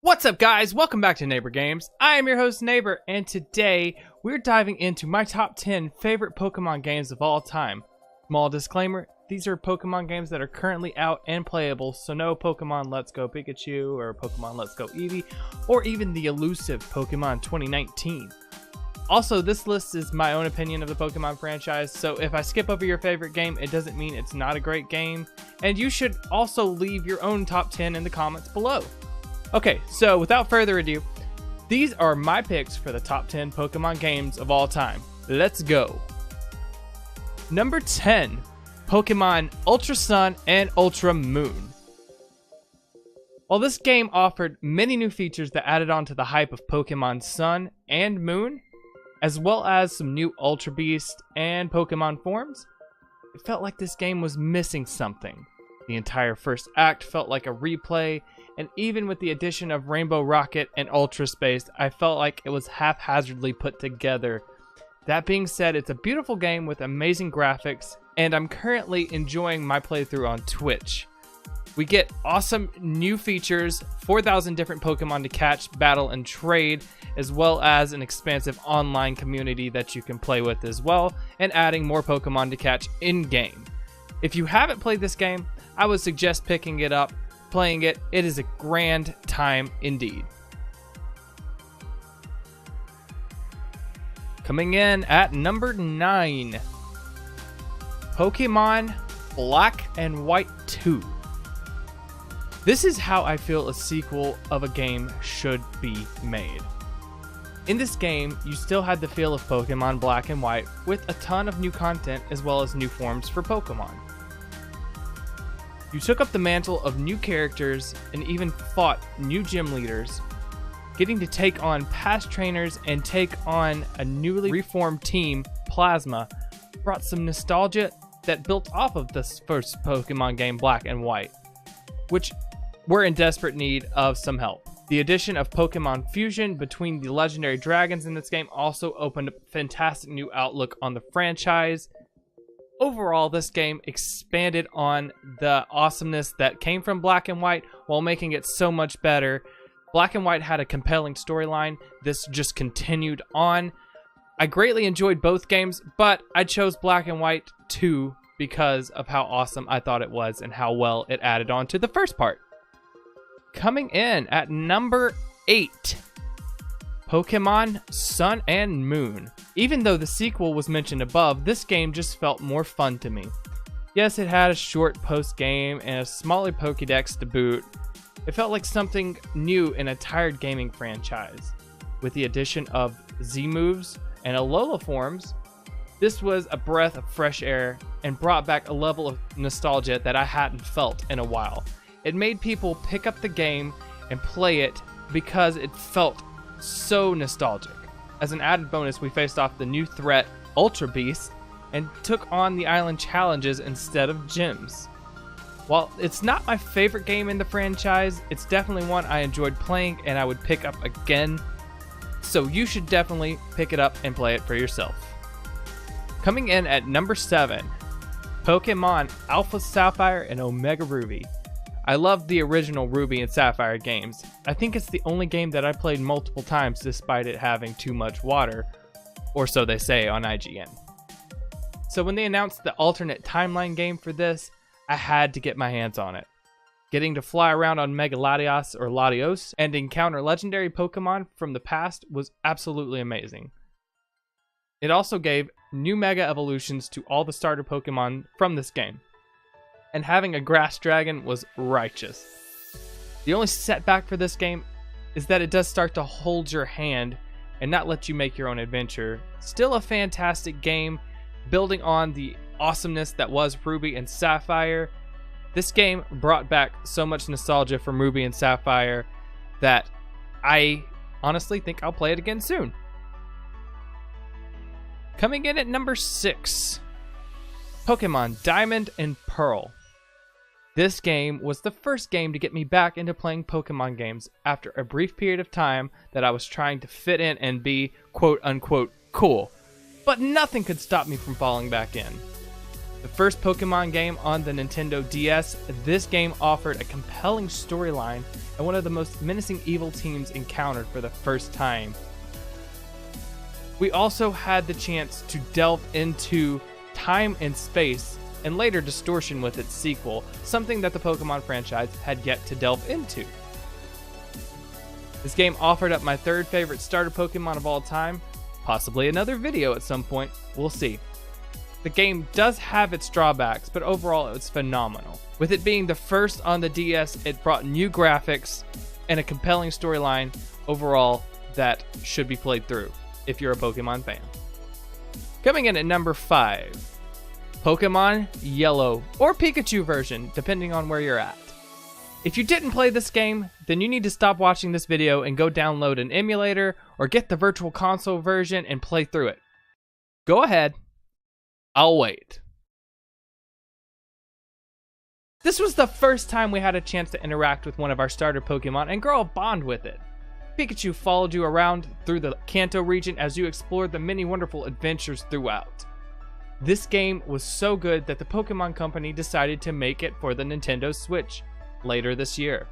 What's up, guys? Welcome back to Naybor Games. I am your host, Naybor, and today we're diving into my top 10 favorite Pokemon games of all time. Small disclaimer, these are Pokemon games that are currently out and playable, so no Pokemon Let's Go Pikachu or Pokemon Let's Go Eevee, or even the elusive Pokemon 2019. Also, this list is my own opinion of the Pokemon franchise, so if I skip over your favorite game, it doesn't mean it's not a great game, and you should also leave your own top 10 in the comments below. Okay, so without further ado, these are my picks for the top 10 Pokemon games of all time. Let's go. Number 10, Pokemon Ultra Sun and Ultra Moon. While this game offered many new features that added on to the hype of Pokemon Sun and Moon, as well as some new Ultra Beast and Pokemon forms, it felt like this game was missing something. The entire first act felt like a replay, and even with the addition of Rainbow Rocket and Ultra Space, I felt like it was haphazardly put together. That being said, it's a beautiful game with amazing graphics, and I'm currently enjoying my playthrough on Twitch. We get awesome new features, 4,000 different Pokemon to catch, battle, and trade, as well as an expansive online community that you can play with as well, and adding more Pokemon to catch in-game. If you haven't played this game, I would suggest picking it up, playing it. It is a grand time indeed. Coming in at number 9, Pokemon Black and White 2. This is how I feel a sequel of a game should be made. In this game, you still had the feel of Pokemon Black and White with a ton of new content as well as new forms for Pokemon. You took up the mantle of new characters and even fought new gym leaders, getting to take on past trainers and take on a newly reformed team, Plasma, brought some nostalgia that built off of this first Pokemon game, Black and White, which were in desperate need of some help. The addition of Pokemon Fusion between the legendary dragons in this game also opened a fantastic new outlook on the franchise. Overall, this game expanded on the awesomeness that came from Black and White while making it so much better. Black and White had a compelling storyline. This just continued on. I greatly enjoyed both games, but I chose Black and White 2 because of how awesome I thought it was and how well it added on to the first part. Coming in at number 8, Pokemon Sun and Moon. Even though the sequel was mentioned above, this game just felt more fun to me. Yes, it had a short post-game and a smaller Pokédex to boot. It felt like something new in a tired gaming franchise. With the addition of Z-moves and Alola forms, this was a breath of fresh air and brought back a level of nostalgia that I hadn't felt in a while. It made people pick up the game and play it because it felt so nostalgic. As an added bonus, we faced off the new threat, Ultra Beast, and took on the island challenges instead of gyms. While it's not my favorite game in the franchise, it's definitely one I enjoyed playing and I would pick up again, so you should definitely pick it up and play it for yourself. Coming in at number 7, Pokemon Alpha Sapphire and Omega Ruby. I loved the original Ruby and Sapphire games. I think it's the only game that I played multiple times despite it having too much water, or so they say on IGN. So when they announced the alternate timeline game for this, I had to get my hands on it. Getting to fly around on Mega Latios or Latios and encounter legendary Pokemon from the past was absolutely amazing. It also gave new Mega Evolutions to all the starter Pokemon from this game. And having a grass dragon was righteous. The only setback for this game is that it does start to hold your hand and not let you make your own adventure. Still a fantastic game, building on the awesomeness that was Ruby and Sapphire. This game brought back so much nostalgia from Ruby and Sapphire that I honestly think I'll play it again soon. Coming in at number 6, Pokemon Diamond and Pearl. This game was the first game to get me back into playing Pokemon games after a brief period of time that I was trying to fit in and be quote-unquote cool. But nothing could stop me from falling back in. The first Pokemon game on the Nintendo DS, this game offered a compelling storyline and one of the most menacing evil teams encountered for the first time. We also had the chance to delve into time and space and later distortion with its sequel, something that the Pokemon franchise had yet to delve into. This game offered up my third favorite starter Pokemon of all time, possibly another video at some point, we'll see. The game does have its drawbacks, but overall it was phenomenal. With it being the first on the DS, it brought new graphics and a compelling storyline overall that should be played through if you're a Pokemon fan. Coming in at number 5, Pokemon Yellow or Pikachu version, depending on where you're at. If you didn't play this game, then you need to stop watching this video and go download an emulator or get the Virtual Console version and play through it. Go ahead. I'll wait. This was the first time we had a chance to interact with one of our starter Pokemon and grow a bond with it. Pikachu followed you around through the Kanto region as you explored the many wonderful adventures throughout. This game was so good that the Pokemon Company decided to make it for the Nintendo Switch later this year.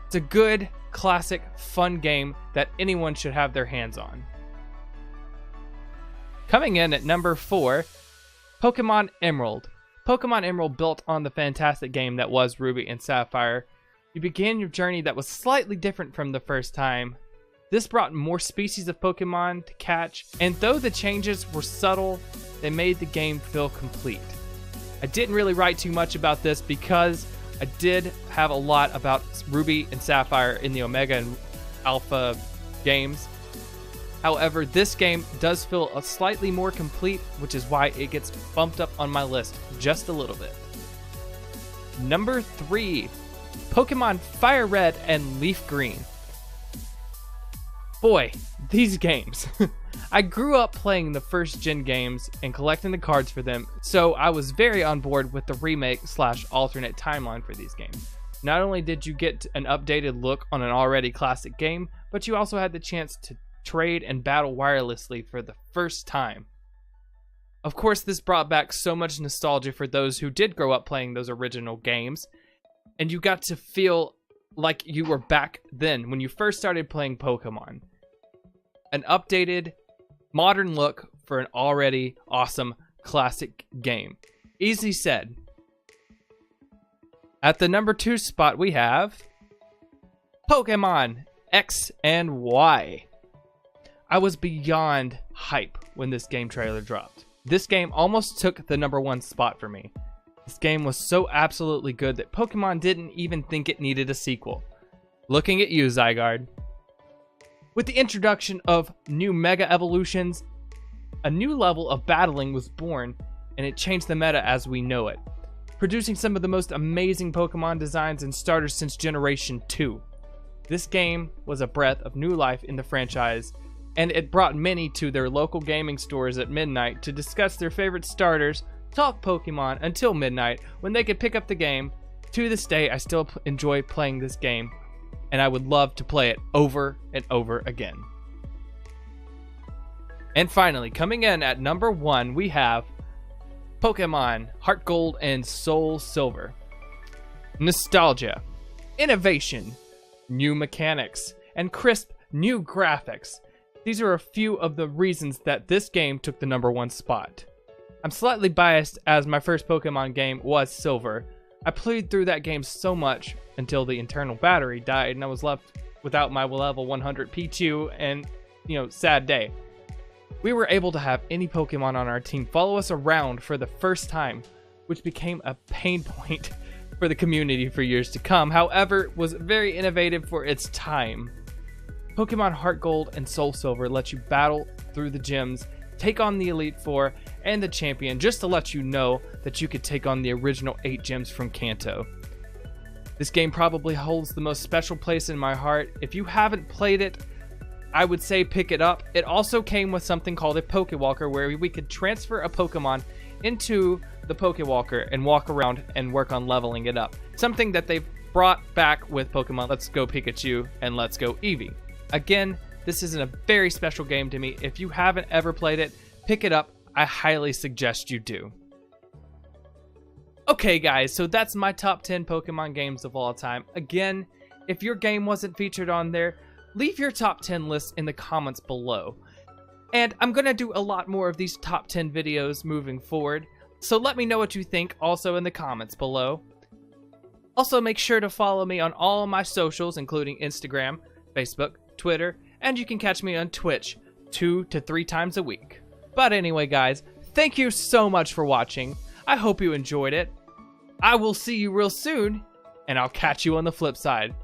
It's a good, classic, fun game that anyone should have their hands on. Coming in at number 4, Pokemon Emerald. Pokemon Emerald built on the fantastic game that was Ruby and Sapphire. You began your journey that was slightly different from the first time. This brought more species of Pokemon to catch, and though the changes were subtle, they made the game feel complete. I didn't really write too much about this because I did have a lot about Ruby and Sapphire in the Omega and Alpha games. However, this game does feel slightly more complete, which is why it gets bumped up on my list just a little bit. Number 3, Pokemon Fire Red and Leaf Green. Boy, these games. I grew up playing the first gen games and collecting the cards for them, so I was very on board with the remake/alternate timeline for these games. Not only did you get an updated look on an already classic game, but you also had the chance to trade and battle wirelessly for the first time. Of course, this brought back so much nostalgia for those who did grow up playing those original games, and you got to feel like you were back then when you first started playing Pokemon. An updated, modern look for an already awesome classic game. Easy said. At the number 2 spot we have Pokemon X and Y. I was beyond hype when this game trailer dropped. This game almost took the number 1 spot for me. This game was so absolutely good that Pokemon didn't even think it needed a sequel. Looking at you, Zygarde. With the introduction of new Mega Evolutions, a new level of battling was born, and it changed the meta as we know it, producing some of the most amazing Pokemon designs and starters since Generation 2. This game was a breath of new life in the franchise, and it brought many to their local gaming stores at midnight to discuss their favorite starters, talk Pokemon until midnight when they could pick up the game. To this day, I still enjoy playing this game, and I would love to play it over and over again. And finally, coming in at number 1, we have Pokemon Heart Gold and Soul Silver. Nostalgia, innovation, new mechanics, and crisp new graphics. These are a few of the reasons that this game took the number 1 spot. I'm slightly biased as my first Pokemon game was Silver. I played through that game so much until the internal battery died and I was left without my level 100 Pichu and, sad day. We were able to have any Pokemon on our team follow us around for the first time, which became a pain point for the community for years to come. However, it was very innovative for its time. Pokemon Heart Gold and Soul Silver let you battle through the gyms, take on the Elite Four and the Champion, just to let you know that you could take on the original 8 gyms from Kanto. This game probably holds the most special place in my heart. If you haven't played it, I would say pick it up. It also came with something called a Pokewalker, where we could transfer a Pokemon into the Pokewalker and walk around and work on leveling it up. Something that they've brought back with Pokemon Let's Go Pikachu and Let's Go Eevee. Again, this is a very special game to me. If you haven't ever played it, pick it up. I highly suggest you do. Okay guys, so that's my top 10 Pokemon games of all time. Again, if your game wasn't featured on there, leave your top 10 list in the comments below. And I'm gonna do a lot more of these top 10 videos moving forward, so let me know what you think also in the comments below. Also make sure to follow me on all my socials, including Instagram, Facebook, Twitter, and you can catch me on Twitch 2 to 3 times a week. But anyway guys, thank you so much for watching. I hope you enjoyed it. I will see you real soon, and I'll catch you on the flip side.